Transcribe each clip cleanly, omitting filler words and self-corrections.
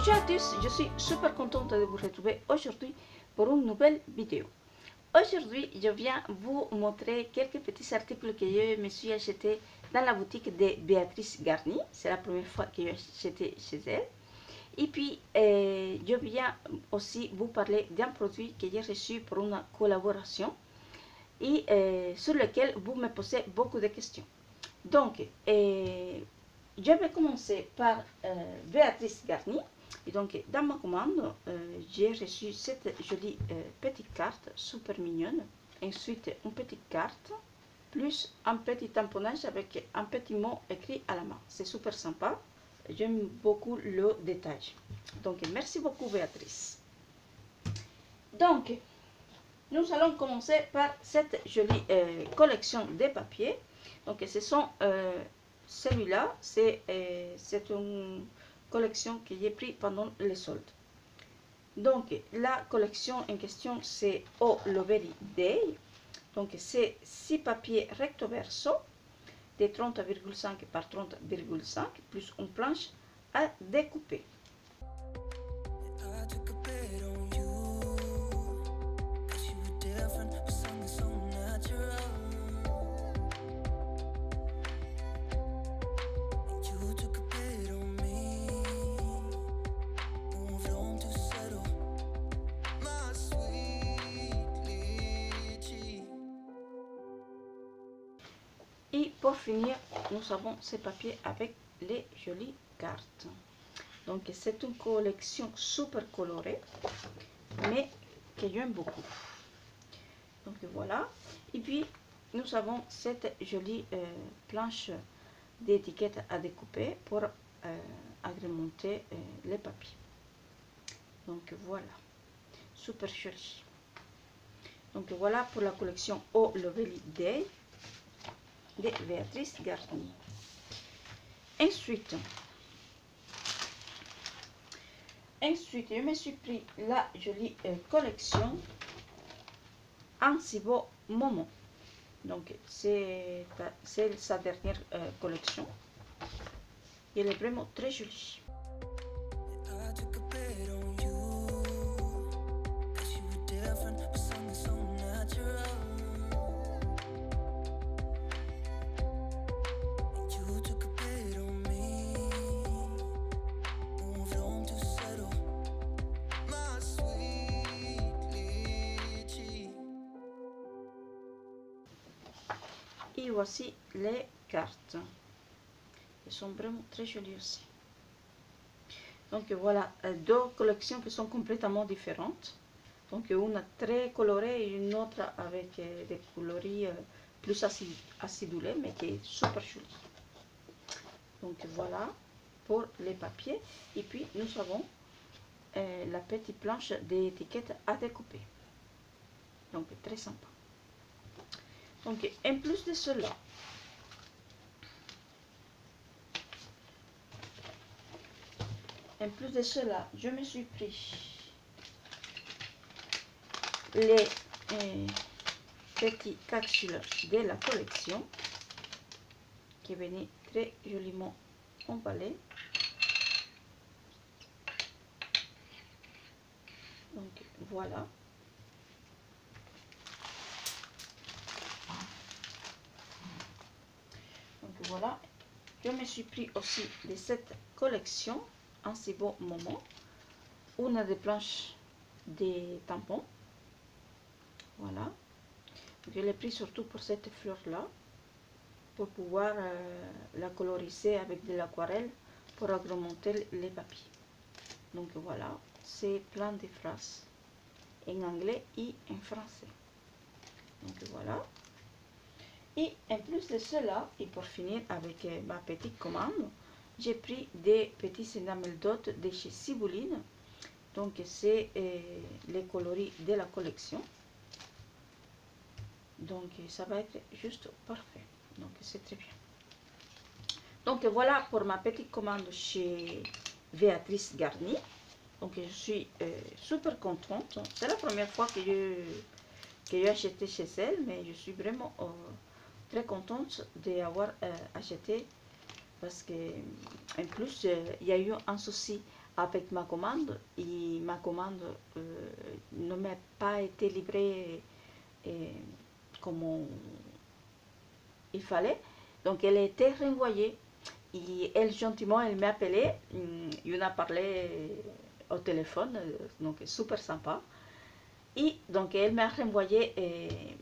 Bonjour à tous, je suis super contente de vous retrouver aujourd'hui pour une nouvelle vidéo. Aujourd'hui, je viens vous montrer quelques petits articles que je me suis achetés dans la boutique de Béatrice Garni. C'est la première fois que j'ai acheté chez elle. Et puis, je viens aussi vous parler d'un produit que j'ai reçu pour une collaboration et sur lequel vous me posez beaucoup de questions. Donc, je vais commencer par Béatrice Garni. Et donc, dans ma commande, j'ai reçu cette jolie petite carte super mignonne. Ensuite, une petite carte, plus un petit tamponnage avec un petit mot écrit à la main. C'est super sympa. J'aime beaucoup le détail. Donc, merci beaucoup, Béatrice. Donc, nous allons commencer par cette jolie collection de papiers. Donc, ce sont celui-là, c'est une collection que j'ai pris pendant les soldes. Donc, la collection en question, c'est All Lovely Day. Donc, c'est 6 papiers recto verso de 30,5 par 30,5 plus une planche à découper. Et pour finir, nous avons ces papiers avec les jolies cartes. Donc c'est une collection super colorée, mais que j'aime beaucoup. Donc voilà. Et puis nous avons cette jolie planche d'étiquettes à découper pour agrémenter les papiers. Donc voilà, super joli. Donc voilà pour la collection All Lovely Day de Béatrice Garni. Ensuite, je me suis pris la jolie collection Un si beau moment. Donc, c'est sa dernière collection. Elle est vraiment très jolie. Et voici les cartes. Elles sont vraiment très jolies aussi. Donc voilà, deux collections qui sont complètement différentes. Donc une très colorée et une autre avec des coloris plus acidulés, mais qui est super jolie. Donc voilà pour les papiers. Et puis nous avons la petite planche d'étiquettes à découper. Donc très sympa. Donc en plus de cela, je me suis pris les petites capsules de la collection qui venaient très joliment emballées. Donc voilà. Donc voilà. Je me suis pris aussi de cette collection Un si beau moment, une des planches des tampons. Voilà. Je l'ai pris surtout pour cette fleur là, pour pouvoir la coloriser avec de l'aquarelle pour agrémenter les papiers. Donc voilà, c'est plein de phrases en anglais et en français. Donc voilà. Et en plus de cela, et pour finir avec ma petite commande, j'ai pris des petits enamel dot de chez Cibouline. Donc c'est les coloris de la collection. Donc ça va être juste parfait. Donc c'est très bien. Donc voilà pour ma petite commande chez Béatrice Garni. Donc je suis super contente. C'est la première fois que j'ai acheté chez elle, mais je suis vraiment très contente d'avoir acheté parce que en plus il y a eu un souci avec ma commande et ma commande ne m'a pas été livrée comme il fallait. Donc elle a été renvoyée et elle gentiment elle m'a appelé, on a parlé au téléphone, donc super sympa. Et donc elle m'a renvoyé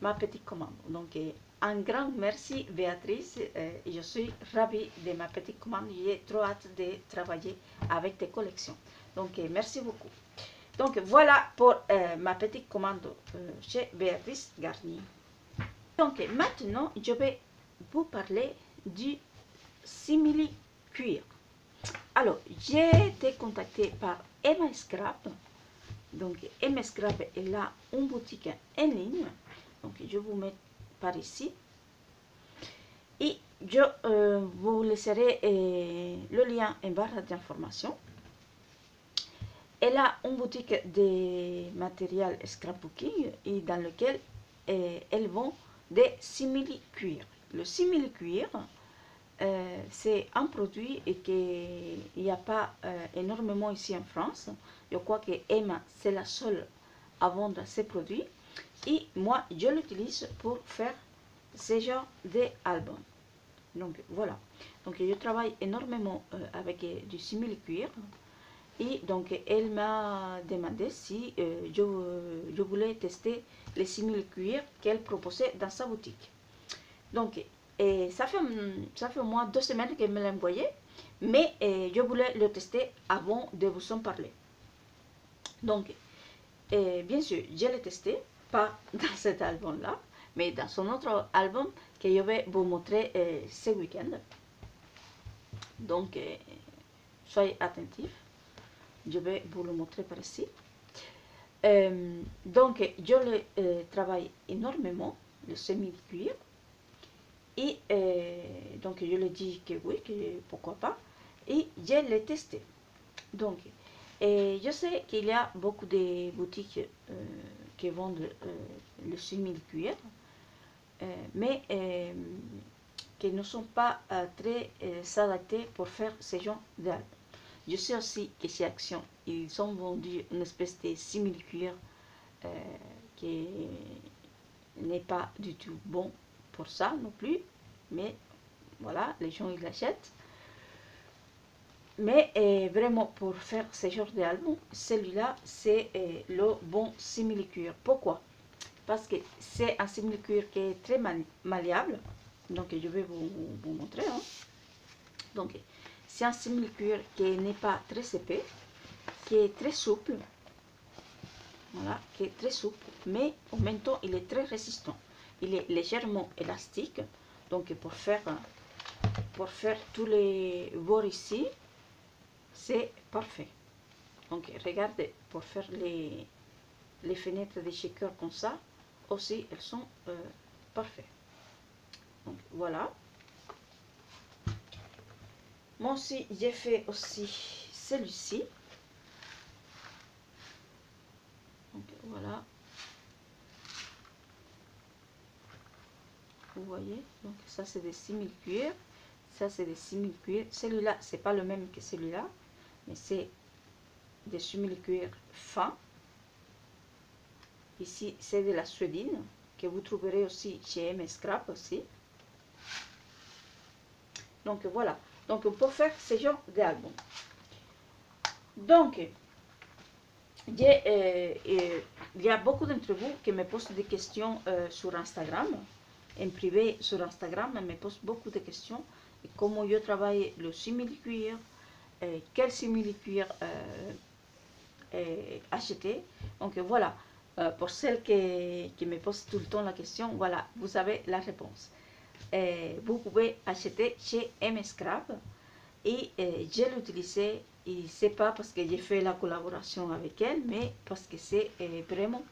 ma petite commande. Donc un grand merci Béatrice, je suis ravie de ma petite commande, j'ai trop hâte de travailler avec tes collections. Donc merci beaucoup. Donc voilà pour ma petite commande chez Béatrice Garnier. Donc maintenant je vais vous parler du simili cuir. Alors j'ai été contactée par Emma Scrap. Donc Emma Scrap est là une boutique en ligne. Donc je vous mets par ici. Et je vous laisserai le lien en barre d'information. Elle a une boutique de matériel scrapbooking et dans lequel elles vendent des simili-cuir. Le simili-cuir, c'est un produit qu'il n'y a pas énormément ici en France. Je crois que Emma, c'est la seule à vendre ces produits. Et moi, je l'utilise pour faire ce genre d'album. Donc voilà. Donc je travaille énormément avec du simili-cuir. Et donc elle m'a demandé si je voulais tester les simili-cuir qu'elle proposait dans sa boutique. Donc ça fait au moins 2 semaines qu'elle me l'a envoyé, mais je voulais le tester avant de vous en parler. Donc bien sûr, je l'ai testé, pas dans cet album-là, mais dans son autre album que je vais vous montrer ce week-end. Donc soyez attentifs. Je vais vous le montrer par ici. Donc, je le travaille énormément, le semi-cuir. Et donc, je le dis que oui, que pourquoi pas. Et je l'ai testé. Donc, je sais qu'il y a beaucoup de boutiques qui vendent le semi-cuir, mais qui ne sont pas très adaptés pour faire ce genre d'album. Je sais aussi que chez Action, ils ont vendu une espèce de simili-cuir qui n'est pas du tout bon pour ça non plus. Mais voilà, les gens ils l'achètent. Mais vraiment pour faire ce genre d'album, celui-là c'est le bon simili-cuir. Pourquoi? Parce que c'est un simili-cuir qui est très malléable. Donc je vais vous montrer. Hein. Donc c'est un simili-cuir qui n'est pas très épais, qui est très souple. Voilà, qui est très souple, mais en même temps il est très résistant. Il est légèrement élastique. Donc pour faire tous les bords ici, c'est parfait. Donc regardez, pour faire les fenêtres des shaker comme ça, aussi elles sont parfaites. Donc voilà. Moi aussi j'ai fait aussi celui-ci. Donc voilà. Vous voyez, donc ça c'est des simili-cuir. Ça c'est des simili-cuir. Celui-là, c'est pas le même que celui-là, mais c'est des simili-cuir fins. Ici, c'est de la suédine que vous trouverez aussi chez M Scrap aussi. Donc voilà. Donc pour faire ce genre d'album. Donc, il y a beaucoup d'entre vous qui me posent des questions sur Instagram. En privé sur Instagram, me posent beaucoup de questions. Et comment je travaille le simili-cuir, quel simili-cuir acheter. Donc voilà. Pour celles qui me posent tout le temps la question, voilà, vous avez la réponse. Vous pouvez acheter chez M Scrap et je l'ai utilisé, et c'est pas parce que j'ai fait la collaboration avec elle, mais parce que c'est vraiment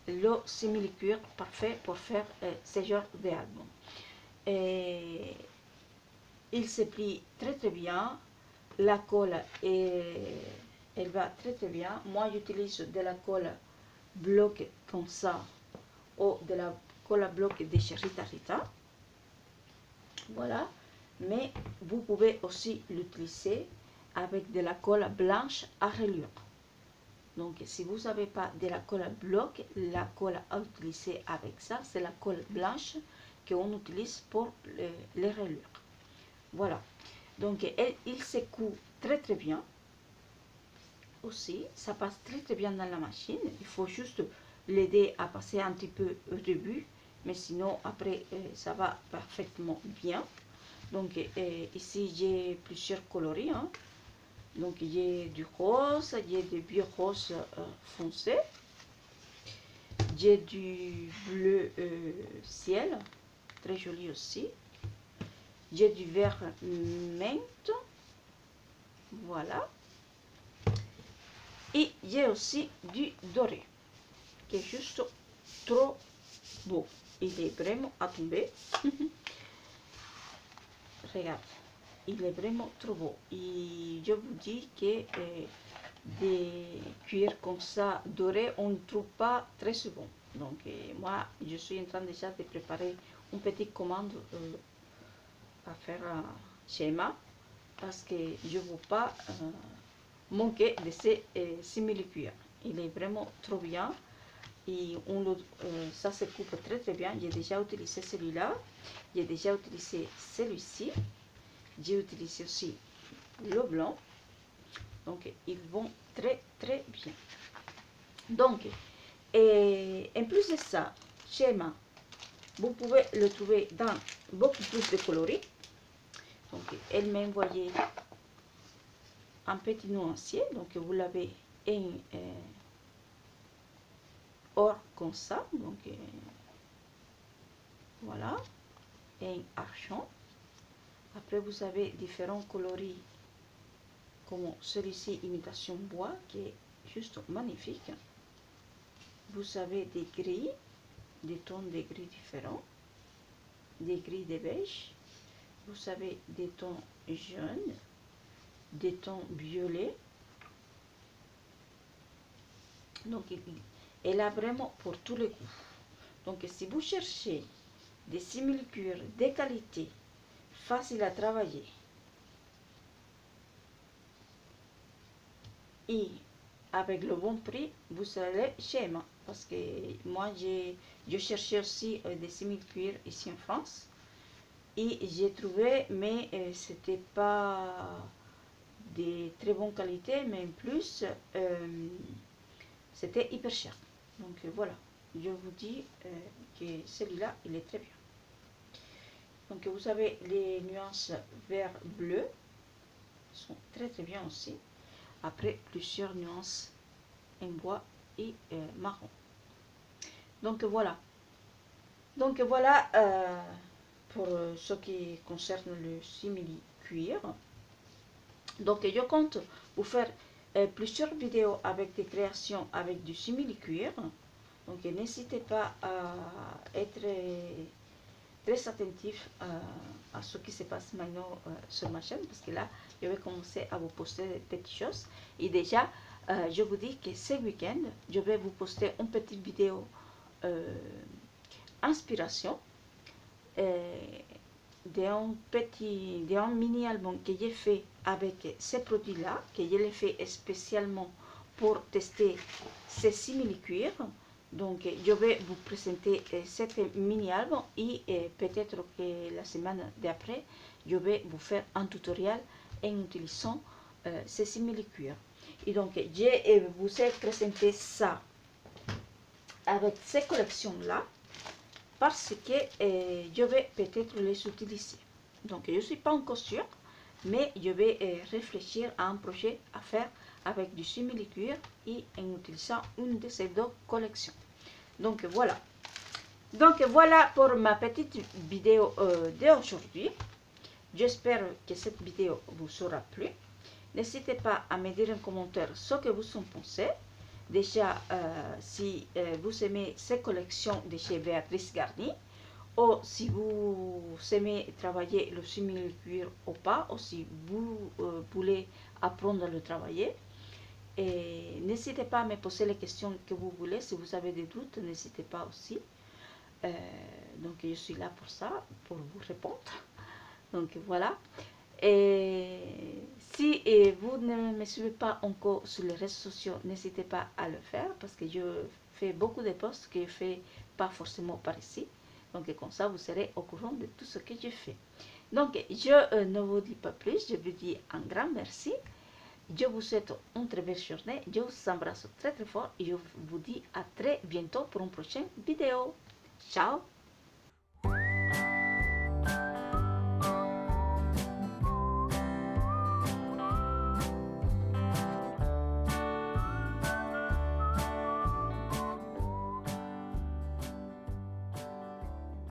le simili-cuir parfait pour faire ce genre d'album. Il se plie très très bien, la colle elle va très très bien. Moi j'utilise de la colle bloc comme ça ou de la colle à bloc de chez Rita Rita. Voilà, mais vous pouvez aussi l'utiliser avec de la colle blanche à reliure. Donc si vous n'avez pas de la colle à bloc, la colle à utiliser avec ça, c'est la colle blanche qu'on utilise pour les reliures. Voilà. Donc il se coud très très bien. Aussi, ça passe très très bien dans la machine. Il faut juste l'aider à passer un petit peu au début, mais sinon après ça va parfaitement bien. Donc ici j'ai plusieurs coloris, hein. Donc j'ai du rose, j'ai du vieux rose foncé, j'ai du bleu ciel, très joli aussi, j'ai du vert menthe, voilà, et j'ai aussi du doré qui est juste trop beau. Il est vraiment à tomber. Regarde, il est vraiment trop beau. Et je vous dis que des cuirs comme ça dorés, on ne trouve pas très souvent. Donc moi, je suis en train déjà de préparer une petite commande à faire chez Emma parce que je ne veux pas manquer de ces simili-cuirs. Il est vraiment trop bien. Et ça se coupe très très bien. J'ai déjà utilisé celui-là, j'ai déjà utilisé celui-ci, j'ai utilisé aussi le blanc. Donc ils vont très très bien. Donc en plus de ça, chez Emma, vous pouvez le trouver dans beaucoup plus de coloris. Donc elle m'a envoyé un petit nuancier, donc vous l'avez en or comme ça, donc voilà, et argent. Après vous avez différents coloris comme celui-ci imitation bois qui est juste magnifique. Vous avez des gris, des tons de gris différents, des gris de beige, vous avez des tons jaunes, des tons violets. Donc elle a vraiment pour tous les goûts. Donc si vous cherchez des simili-cuirs de qualité, faciles à travailler et avec le bon prix, vous allez chez Emma. Parce que moi, je cherchais aussi des simili-cuirs ici en France. Et j'ai trouvé, mais c'était pas de très bonne qualité, mais en plus, c'était hyper cher. Donc voilà, je vous dis que celui-là, il est très bien. Donc vous avez les nuances vert bleu, sont très très bien aussi. Après plusieurs nuances en bois et marron. Donc voilà. Donc voilà pour ce qui concerne le simili cuir. Donc je compte vous faire plusieurs vidéos avec des créations avec du simili cuir. Donc n'hésitez pas à être très attentif à ce qui se passe maintenant sur ma chaîne, parce que là je vais commencer à vous poster des petites choses. Et déjà je vous dis que ce week-end je vais vous poster une petite vidéo inspiration d'un mini album que j'ai fait avec ces produits là, que je l'ai fait spécialement pour tester ces simili-cuirs. Donc je vais vous présenter cet mini album et peut-être que la semaine d'après je vais vous faire un tutoriel en utilisant ces simili-cuirs. Et donc je vous ai présenté ça avec ces collections là parce que je vais peut-être les utiliser. Donc je ne suis pas encore sûre, mais je vais réfléchir à un projet à faire avec du simili-cuir et en utilisant une de ces deux collections. Donc voilà. Donc voilà pour ma petite vidéo d'aujourd'hui. J'espère que cette vidéo vous aura plu. N'hésitez pas à me dire en commentaire ce que vous en pensez. Déjà, si vous aimez ces collections de chez Béatrice Garni, ou si vous aimez travailler le simili-cuir ou pas, ou si vous voulez apprendre à le travailler. Et n'hésitez pas à me poser les questions que vous voulez. Si vous avez des doutes, n'hésitez pas aussi. Donc je suis là pour ça, pour vous répondre. Donc voilà. Et si vous ne me suivez pas encore sur les réseaux sociaux, n'hésitez pas à le faire parce que je fais beaucoup de posts que je ne fais pas forcément par ici. Donc comme ça, vous serez au courant de tout ce que je fais. Donc je ne vous dis pas plus, je vous dis un grand merci. Je vous souhaite une très belle journée, je vous embrasse très très fort et je vous dis à très bientôt pour une prochaine vidéo. Ciao!